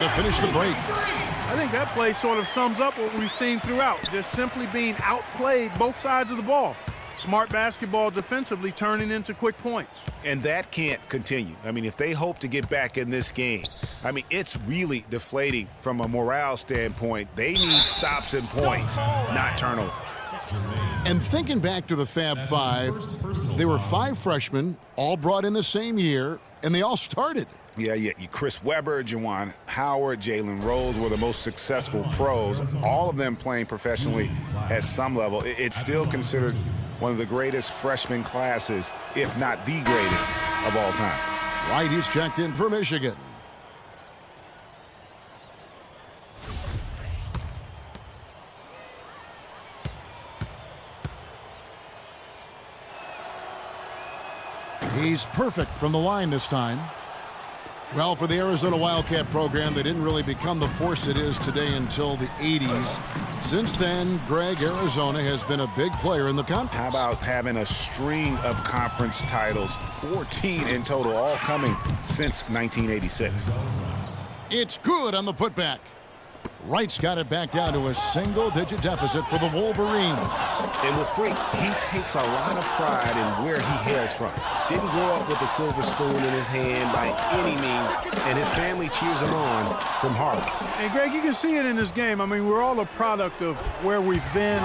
to finish the break. I think that play sort of sums up what we've seen throughout, just simply being outplayed both sides of the ball. Smart basketball defensively turning into quick points. And that can't continue. I mean, if they hope to get back in this game, I mean, it's really deflating from a morale standpoint. They need stops and points, not turnovers. And thinking back to the Fab Five, they were 5 freshmen, all brought in the same year, and they all started. Yeah. Chris Webber, Juwan Howard, Jalen Rose were the most successful pros, all of them playing professionally at some level. It's still considered one of the greatest freshman classes, if not the greatest of all time. White is checked in for Michigan. He's perfect from the line this time. Well, for the Arizona Wildcat program, they didn't really become the force it is today until the 80s. Since then, Greg, Arizona has been a big player in the conference. How about having a string of conference titles, 14 in total, all coming since 1986. It's good on the putback. Wright's got it back down to a single-digit deficit for the Wolverines. And with Freak, he takes a lot of pride in where he hails from. Didn't grow up with a silver spoon in his hand by any means, and his family cheers him on from Harlem. And Greg, you can see it in this game. I mean, we're all a product of where we've been.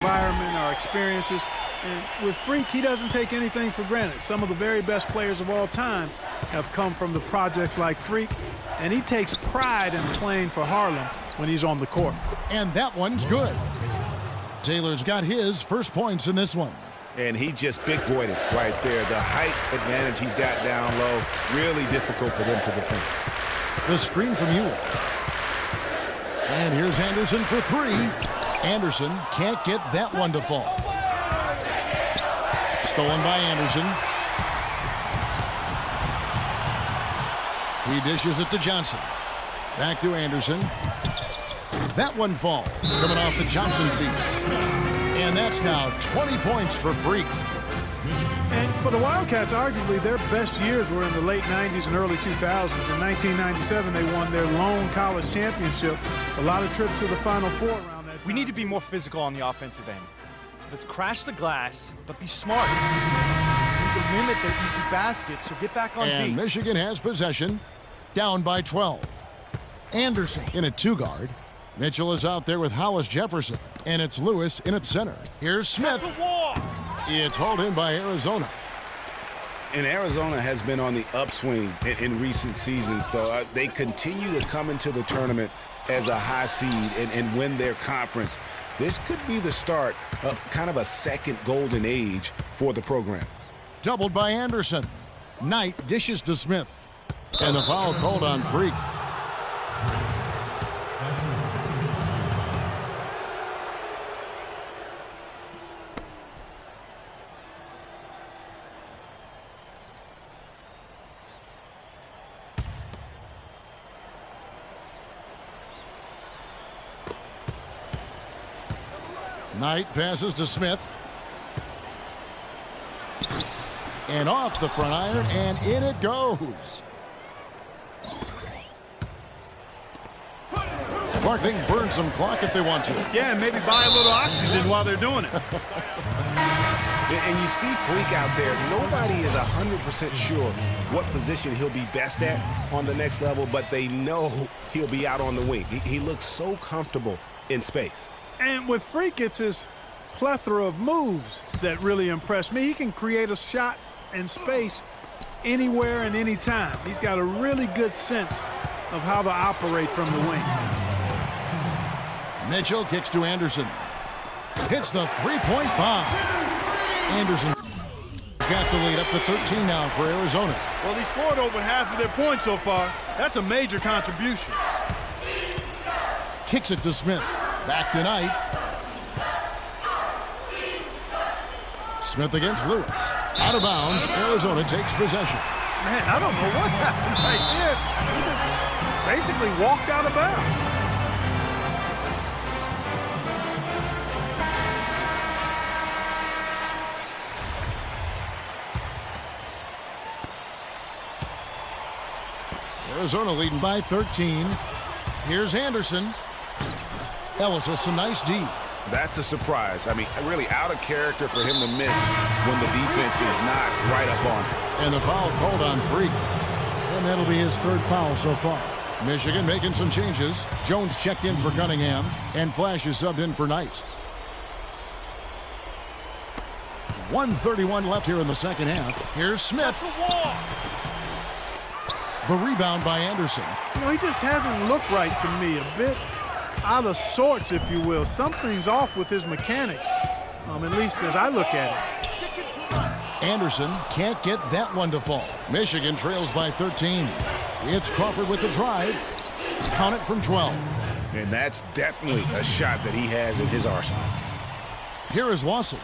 Environment, our experiences, and with Freak, he doesn't take anything for granted. Some of the very best players of all time have come from the projects like Freak, and he takes pride in playing for Harlem when he's on the court. And that one's good. Taylor's got his first points in this one. And he just big-boyed it right there. The height advantage he's got down low, really difficult for them to defend. The screen from Ewell. And here's Anderson for 3. Anderson can't get that one to fall. Stolen by Anderson. He dishes it to Johnson. Back to Anderson. That one falls, coming off the Johnson feet. And that's now 20 points for Freak. And for the Wildcats, arguably their best years were in the late 90s and early 2000s. In 1997, they won their lone college championship. A lot of trips to the Final Four around that time. We need to be more physical on the offensive end. Let's crash the glass, but be smart. We need to limit their easy baskets, so get back on And deep. Michigan has possession, down by 12. Anderson in a 2-guard. Mitchell is out there with Hollis Jefferson, and it's Lewis in at center. Here's Smith. It's hauled in by Arizona. And Arizona has been on the upswing in recent seasons, though. They continue to come into the tournament as a high seed and win their conference. This could be the start of kind of a second golden age for the program. Doubled by Anderson. Knight dishes to Smith. And the foul called on Freak. Knight passes to Smith. And off the front iron, and in it goes. Clark, they can burn some clock if they want to. Yeah, maybe buy a little oxygen while they're doing it. And you see Freak out there. Nobody is 100% sure what position he'll be best at on the next level, but they know he'll be out on the wing. He looks so comfortable in space. And with Freak, it's his plethora of moves that really impress me. He can create a shot in space anywhere and anytime. He's got a really good sense of how to operate from the wing. Mitchell kicks to Anderson. Hits the three-point bomb. Anderson got the lead up to 13 now for Arizona. Well, he scored over half of their points so far. That's a major contribution. Kicks it to Smith. Back to Knight. Smith against Lewis. Out of bounds. Arizona takes possession. Man, I don't know what happened right there. He just basically walked out of bounds. Arizona leading by 13. Here's Anderson. Ellis with some nice D. That's a surprise. I mean, really out of character for him to miss when the defense is not right up on him. And the foul called on Freak. And that'll be his third foul so far. Michigan making some changes. Jones checked in for Cunningham, and Flash is subbed in for Knight. 1:31 left here in the second half. Here's Smith. The rebound by Anderson. You know, he just hasn't looked right to me. A bit out of sorts, if you will. Something's off with his mechanics, at least as I look at it. Anderson can't get that one to fall. Michigan trails by 13. It's Crawford with the drive. Count it from 12. And that's definitely a shot that he has in his arsenal. Here is Lawson.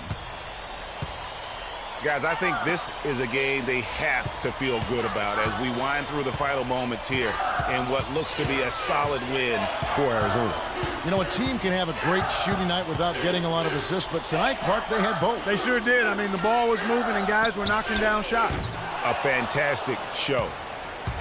Guys, I think this is a game they have to feel good about as we wind through the final moments here in what looks to be a solid win for Arizona. You know, a team can have a great shooting night without getting a lot of assists, but tonight, Clark, they had both. They sure did. I mean, the ball was moving and guys were knocking down shots. A fantastic show.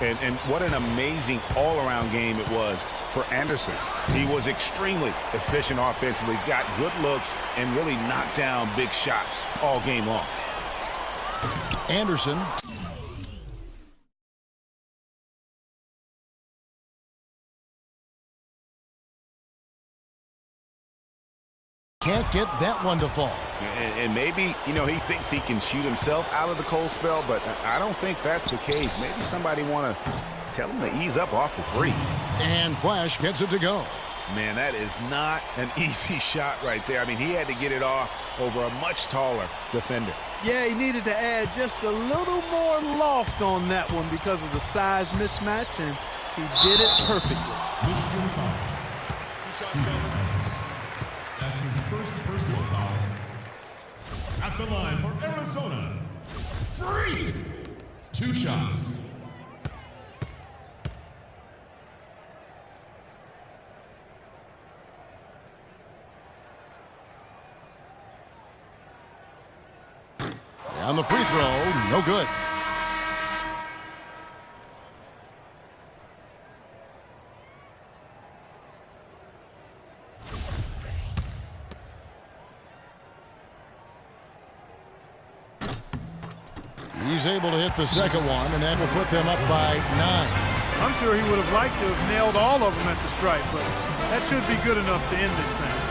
And what an amazing all-around game it was for Anderson. He was extremely efficient offensively, got good looks, and really knocked down big shots all game long. Anderson. Can't get that one to fall. And maybe, you know, he thinks he can shoot himself out of the cold spell, but I don't think that's the case. Maybe somebody want to tell him to ease up off the threes. And Flash gets it to go. Man, that is not an easy shot right there. I mean, he had to get it off over a much taller defender. Yeah, he needed to add just a little more loft on that one because of the size mismatch, and he did it perfectly. That's his first personal foul. At the line for Arizona, Freak. 2 shots. On the free throw, no good. He's able to hit the second one, and that will put them up by 9. I'm sure he would have liked to have nailed all of them at the stripe, but that should be good enough to end this thing.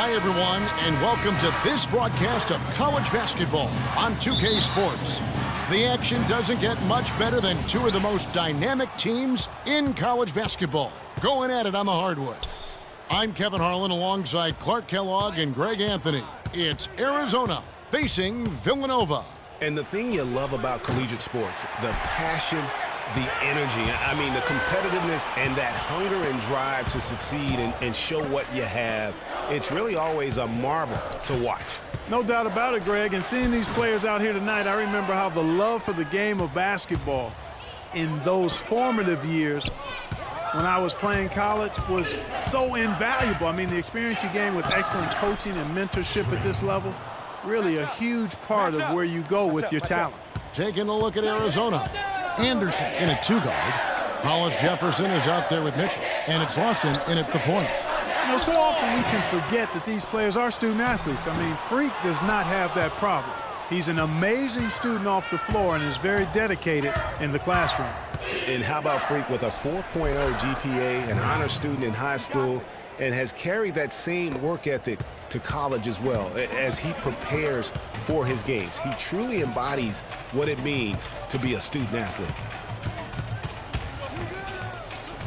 Hi, everyone, and welcome to this broadcast of college basketball on 2K Sports. The action doesn't get much better than two of the most dynamic teams in college basketball going at it on the hardwood. I'm Kevin Harlan alongside Clark Kellogg and Greg Anthony. It's Arizona facing Villanova. And the thing you love about collegiate sports, the passion, the energy, I mean, the competitiveness and that hunger and drive to succeed and show what you have, it's really always a marvel to watch. No doubt about it, Greg. And seeing these players out here tonight, I remember how the love for the game of basketball in those formative years when I was playing college was so invaluable. I mean, the experience you gain with excellent coaching and mentorship at this level, really a huge part of where you go with your talent. Taking a look at Arizona. Anderson in a two-guard. Hollis Jefferson is out there with Mitchell. And it's Lawson in at the point. You know, so often we can forget that these players are student athletes. I mean, Freak does not have that problem. He's an amazing student off the floor and is very dedicated in the classroom. And how about Freak with a 4.0 GPA, an honor student in high school, and has carried that same work ethic to college as well as he prepares for his games. He truly embodies what it means to be a student athlete.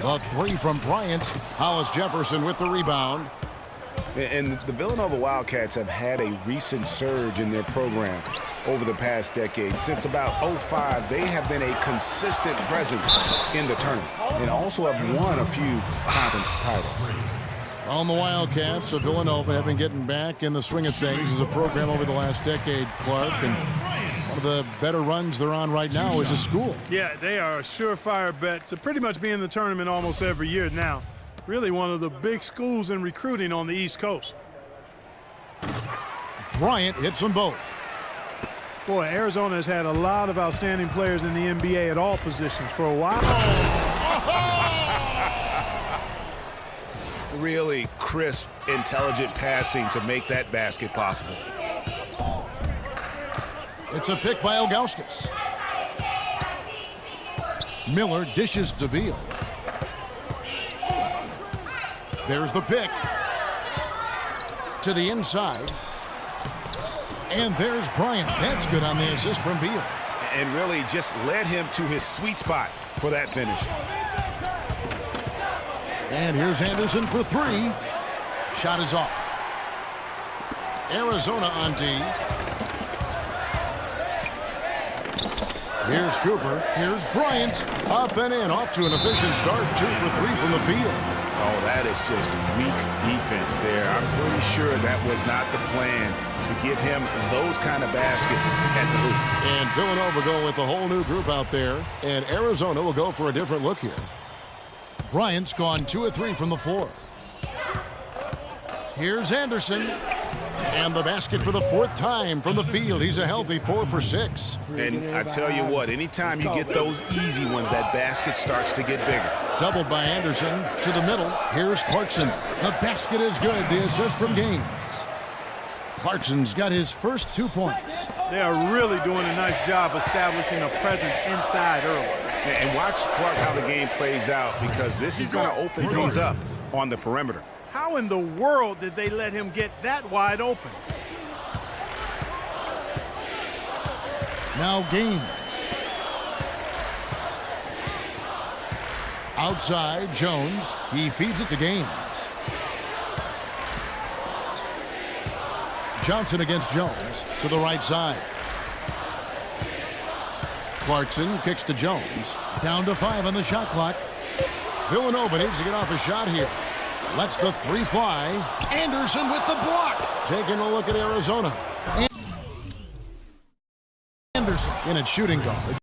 The three from Bryant. Hollis Jefferson with the rebound. And the Villanova Wildcats have had a recent surge in their program over the past decade. Since about 2005, they have been a consistent presence in the tournament and also have won a few conference titles. On the Wildcats of Villanova have been getting back in the swing of things as a program over the last decade, Clark. And one of the better runs they're on right now is a school. Yeah, they are a surefire bet to pretty much be in the tournament almost every year now. Really one of the big schools in recruiting on the East Coast. Bryant hits them both. Boy, Arizona has had a lot of outstanding players in the NBA at all positions for a while. Really crisp, intelligent passing to make that basket possible. It's a pick by Ilgauskas. Miller dishes to Beal. There's the pick. To the inside. And there's Bryant. That's good on the assist from Beal. And really just led him to his sweet spot for that finish. And here's Anderson for three. Shot is off. Arizona on D. Here's Cooper. Here's Bryant. Up and in. Off to an efficient start. 2 for 3 from the field. Oh, that is just weak defense there. I'm pretty sure that was not the plan to give him those kind of baskets at the hoop. And Villanova go with a whole new group out there. And Arizona will go for a different look here. Bryant's gone 2 of 3 from the floor. Here's Anderson. And the basket for the 4th time from the field. He's a healthy 4 for 6. And I tell you what, anytime you get those easy ones, that basket starts to get bigger. Doubled by Anderson to the middle. Here's Clarkson. The basket is good. The assist from Gaines. Clarkson's got his first 2 points. They are really doing a nice job establishing a presence inside early. And watch, Clark, how the game plays out, because this is going to open things up on the perimeter. How in the world did they let him get that wide open? Now Gaines. Outside, Jones. He feeds it to Gaines. Johnson against Jones to the right side. Clarkson kicks to Jones. Down to 5 on the shot clock. Villanova needs to get off a shot here. Lets the 3 fly. Anderson with the block. Taking a look at Arizona. Anderson in at shooting guard.